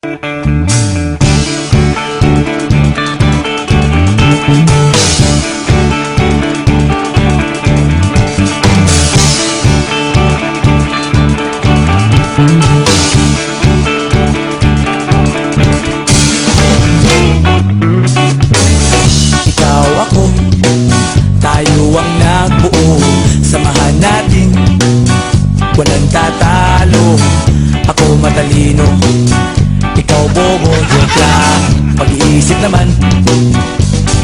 Ikaw ako, tayo ang nagbuo. Samahan natin, walang tatalo. Ako matalino, ikaw bobo. Joke lang, pag-iisip naman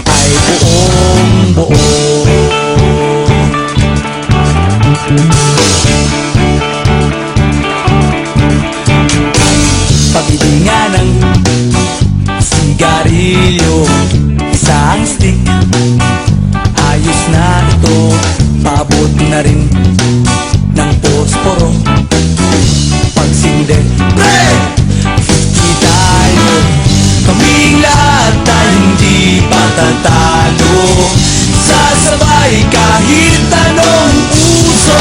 ay buong buo. Pabili nga ng sigarilyo, isang stick, ayos na ito. Paabot na rin ng posporo. Pagsinde, pre! 50 tayo, kaming lahat ay hindi patatalo. Sasabay kahit anong uso,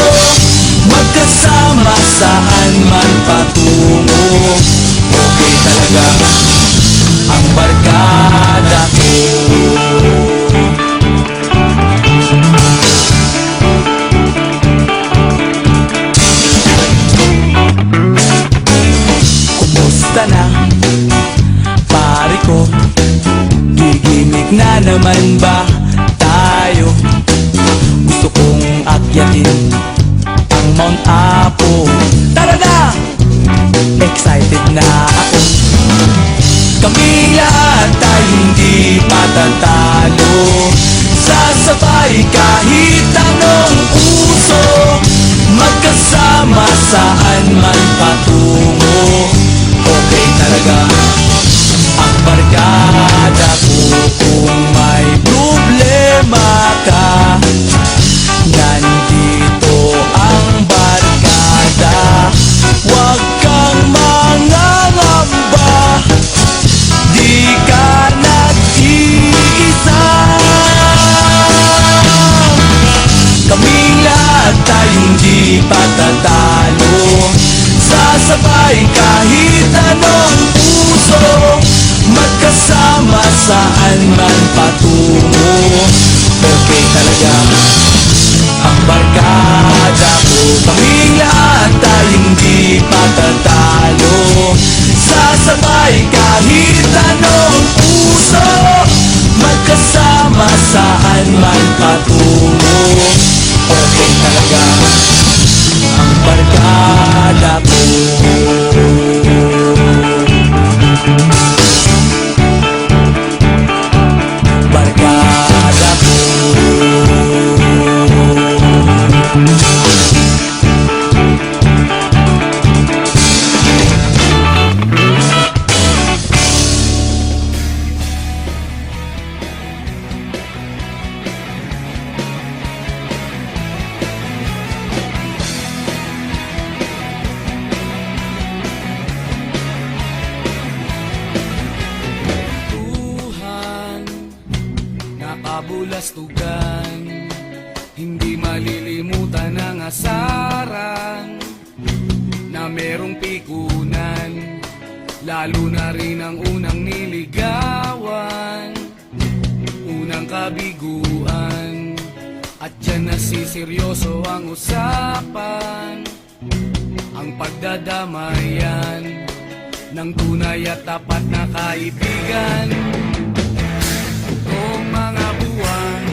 magkasama saan man patungo. Okay talaga ang barkada ko. Kumusta na, pare ko? Gigimik na naman ba tayo? Gusto kong akyatin ang Mount Apo. Tara na! Excited na ako. Kaming lahat ay hindi patatalo. Sasabay kahit anong uso, magkasama saan man patungo. Okay talaga ang barkada ko. Kung may problema ka, nandito ang barkada. Huwag kang mangangamba, di ka nag-iisa. Kaming lahat ay hindi patatalo. Sasabay kahit anong uso, magkasama saan man patungo. Okay talaga ang barkada ko. Kaming lahat ay hindi patatalo. Sasabay kahit anong uso, magkasama saan man patungo. Okay talaga ang barkada ko. Barkada ko. Nakabulastugan, hindi malilimutan ang asaran na merong pikunan, lalo na rin ang unang niligawan, unang kabiguan. At dyan nasiseryoso ang usapan, ang pagdadamayan ng tunay at tapat na kaibigan. Noong mga buwan,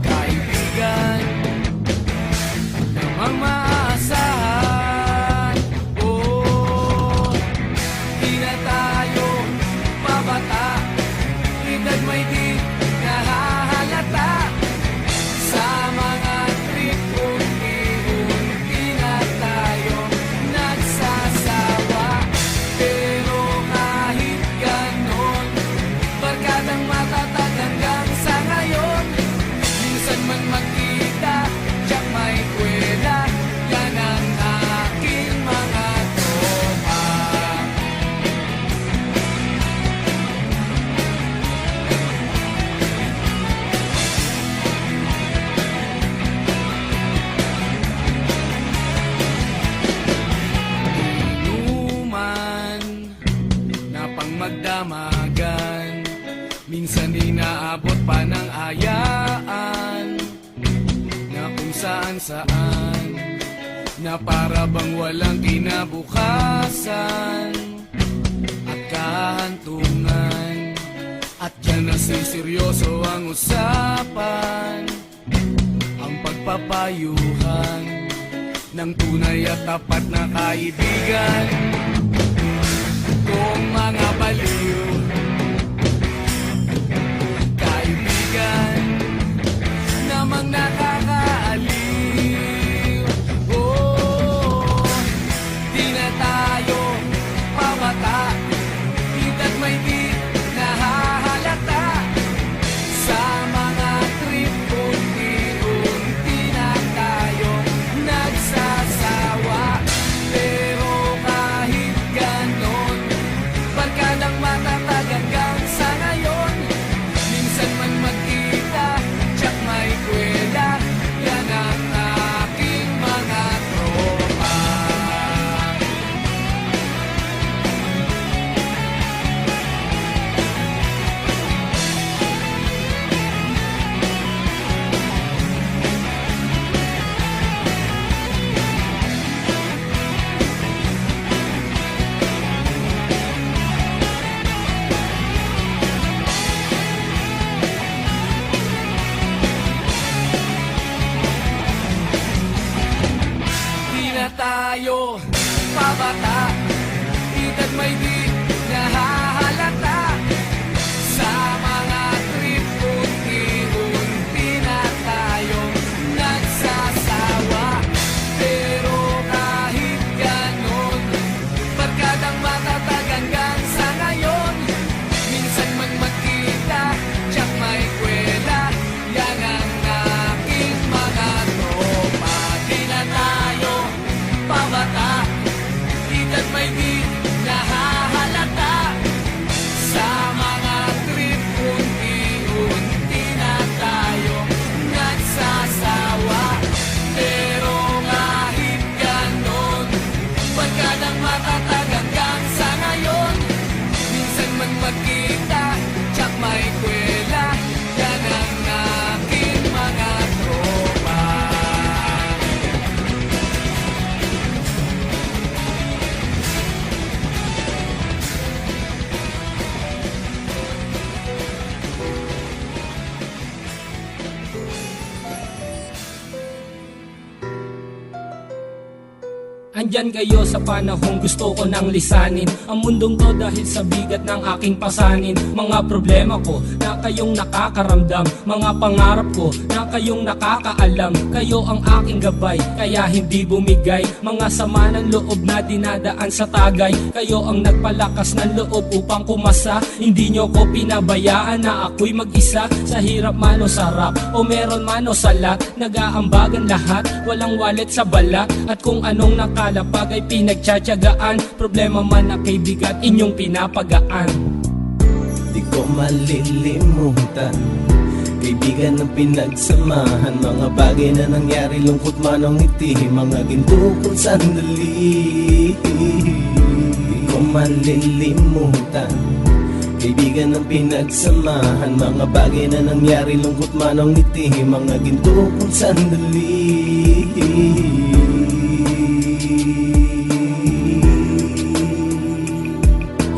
kaibigan namang maaasahan. Oh, di na tayo pabata, edad may di nahahalata. Sa mga trip unti-unti na tayo nagsasawa. Pero kahit Minsan inaabot pa ng ayaan na kung saan-saan, na para bang walang kinabukasan at kahantungan. At dyan na seryoso ang usapan, ang pagpapayuhan ng tunay at tapat na kaibigan. Kung mga baliw, kaibigan namang nakakaaliw. Oh, di na tayo pabata, hintad may di nahahalata. Sa mga trip, unti-unti na tayo nagsasawa. Pero kahit ganon, barkadang matatag hanggang sa ngayon. Minsan man magkita, tsak may kwela, yan ang aking mga tropa. Di na tayo pabata, hintad may di nahahalata. Sa mga trip, unti-unti na tayo nagsasawa. Pero kahit ganon, barkadang matatag hanggang sa ngayon. Minsan man magkita, tsak may kwela, yan ang aking mga tropa. Di na tayo pabata, hintad may di nahahalata. Sa mga trip, unti-unti na tayo nagsasawa. Pero kahit ganon, barkadang matatag hanggang sa ngayon. Minsan man magkita, tsak may kwela, yan ang aking mga tropa. Andyan kayo sa panahong gusto ko nang lisanin ang mundong to dahil sa bigat ng aking pasanin. Mga problema ko na kayong nakakaramdam, mga pangarap ko na kayong nakakaalam. Kayo ang aking gabay, kaya hindi bumigay. Mga sama ng loob na dinadaan sa tagay, kayo ang nagpalakas ng loob upang kumasa. Hindi nyo ko pinabayaan na ako'y mag-isa. Sa hirap man o sarap, o meron man o salat, nag-aambagan lahat, walang wallet sa balat. At kung anong nakalapag ay pinagtsatsagaan, problema man na kaibigan, inyong pinapagaan. Di ko malilimutan, kaibigan ng pinagsamahan. Mga bagay na nangyari, lungkot man ang ngiti, mga ginto kong sandali. Di ko malilimutan, kaibigan ng pinagsamahan. Mga bagay na nangyari, lungkot man ang ngiti, mga ginto kong sandali.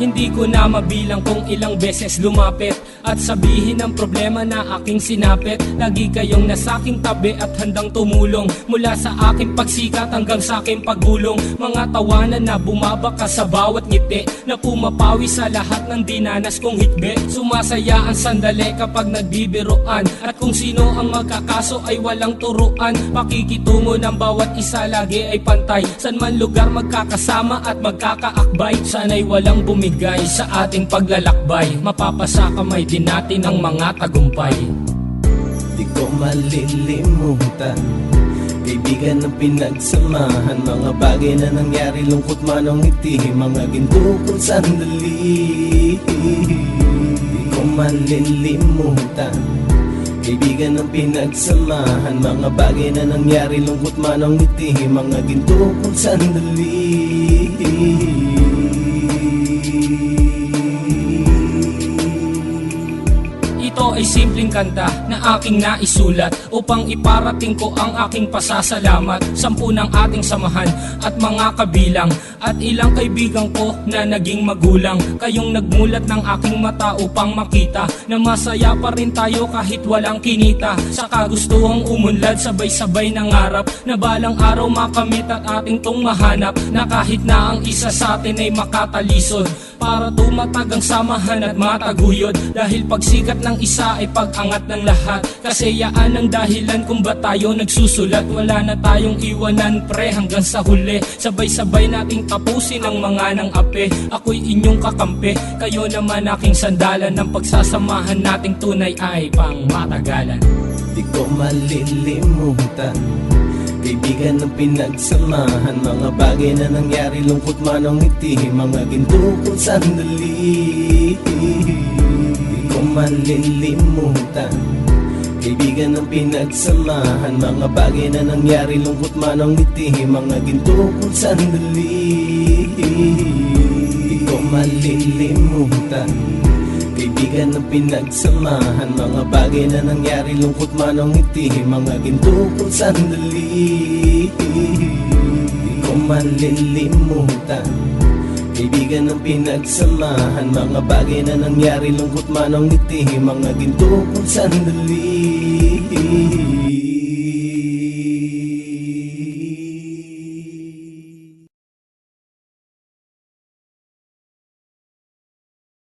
Hindi ko na mabilang kung ilang beses lumapit at sabihin ang problema na aking sinapit. Lagi kayong nasa aking tabi at handang tumulong, mula sa aking pagsikat hanggang sa aking paggulong. Mga tawanan na bumabaka sa bawat ngiti, na pumapawi sa lahat ng dinanas kong hitbe. Sumasaya ang sandali kapag nagbibiroan, at kung sino ang magkakaso ay walang turuan. Pakikitungo ng bawat isa lagi ay pantay, san man lugar magkakasama at magkakaakbay. Sana'y walang bumigay sa ating paglalakbay, mapapasa kamay din natin ang mga tagumpay. Di ko malilimutan, kaibigan ng pinagsamahan. Mga bagay na nangyari, lungkot man ang ngiti, mga ginto kong sandali. Di ko malilimutan, kaibigan ng pinagsamahan. Mga bagay na nangyari, lungkot man ang ngiti, mga ginto kong sandali. ay simpleng kanta na aking naisulat upang iparating ko ang aking pasasalamat. 10 ng ating samahan at mga kabilang at ilang kaibigan ko na naging magulang. Kayong nagmulat ng aking mata upang makita na masaya pa rin tayo kahit walang kinita. Sa kagustuhang umunlad, sabay-sabay nangarap na balang araw makamit at ating tong mahanap, na kahit na ang isa sa atin ay makatalisod para tumatag ang samahan at mataguyod. Dahil pagsikat ng isa ay pag-angat ng lahat, kasi yaan ang dahilan kung ba't tayo nagsusulat. Wala na tayong iwanan pre hanggang sa huli, sabay-sabay nating tapusin ang mga ng ape. Ako'y inyong kakampi, kayo naman aking sandalan. Ng pagsasamahan nating tunay ay pang matagalan. Di ko malilimutan, kaibigan ng pinagsamahan, mga bagay na nangyari, lungkot man o ngiti, mga ginto kong sandali. Di ko malilimutan, kaibigan ng pinagsamahan, mga bagay na nangyari, lungkot man o ngiti, mga ginto kong sandali. Di ko malilimutan, kaibigan ng pinagsamahan, mga bagay na nangyari, lungkot man o ngiti, mga ginto kong sandali. Di ko malilimutan, kaibigan ng pinagsamahan, mga bagay na nangyari, lungkot man o ngiti, mga ginto kong sandali.